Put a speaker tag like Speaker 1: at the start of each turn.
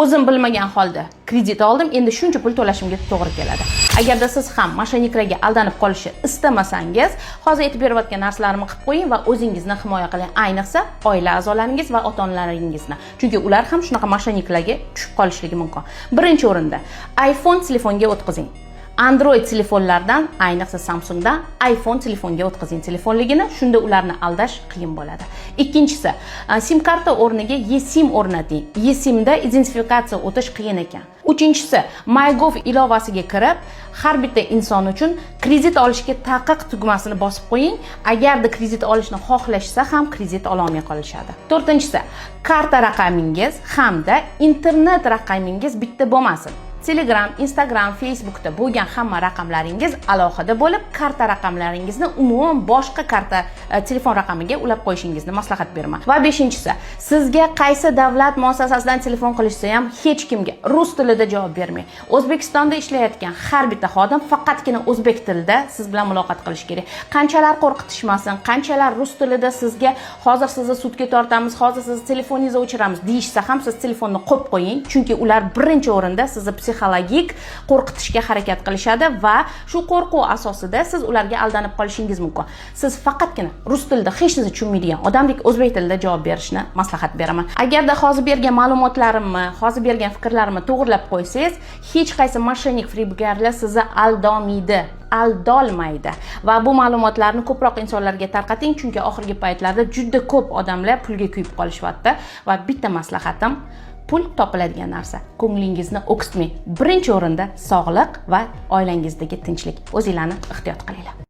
Speaker 1: o'zim bilmagan holda kredit oldim, endi shuncha pul to'lashimga to'g'ri keladi. Agarda siz ham moshinniklarga aldanib qolishni istamasangiz, hozir aytib berayotgan narsalarimni qilib qo'ying va o'zingizni himoya qiling, ayniqsa oila a'zolaringiz va ota-onalaringizni. Chunki ular ham shunaqa moshinniklarga tushib qolishligi mumkin. Birinchi o'rinda iPhone telefonga o'tkazing. Android telefonlardan, ayniqsa Samsungdan iPhone telefonga o'tkazing telefonligini, shunda ularni aldash qiyin bo'ladi. Ikkinchisi, SIM karta o'rniga eSIM o'rnating. eSIMda identifikatsiya o'tish qiyin ekan. Uchinchisi, MyGov ilovasiga kirib, har bitta inson uchun kredit olishga taqiq tugmasini bosib qo'ying. Agarda kredit olishni xohlashsa ham kredit ola olmay qolishadi. To'rtinchisi, karta raqamingiz hamda internet raqamingiz bitta bo'lmasin. Telegram, Instagram, Facebookda bo'lgan hamma raqamlaringiz alohida bo'lib, karta raqamlaringizni umuman boshqa karta telefon raqamiga ulab qo'yishingizni maslahat beraman. Va beshinchisi, sizga qaysi davlat muassasasidan telefon qilishsa ham hech kimga rus tilida javob bermang. O'zbekistonda ishlayotgan har bitta xodim faqatgina o'zbek tilida siz bilan muloqot qilish kerak. Qanchalar qo'rqitishmasin, qanchalar rus tilida sizga hozir sizni sudga tortamiz, hozir sizni telefoningizni o'chiramiz deyishsa ham siz telefonni qo'yib qo'ying, chunki ular birinchi o'rinda sizni psixologik qo'rqitishga harakat qilishadi va shu qo'rquv asosida siz ularga aldanib qolishingiz mumkin. Siz faqatgina rus tilida hech narsa tushunmaydigan odamdek o'zbek tilida javob berishni maslahat beraman. Agarda hozir bergan ma'lumotlarimni, hozir bergan fikrlarimni to'g'rilab qo'ysangiz, hech qaysi moshinnik firibgarlar sizni aldolmaydi va bu ma'lumotlarni ko'proq insonlarga tarqating, chunki oxirgi paytlarda juda ko'p odamlar pulga kuyib qolishyapti va bitta maslahatim, pul topiladigan narsa. Ko'nglingizni o'ksitmang. Birinchi o'rinda sog'liq va oilangizdagi tinchlik. O'zinglarni ehtiyot qilinglar.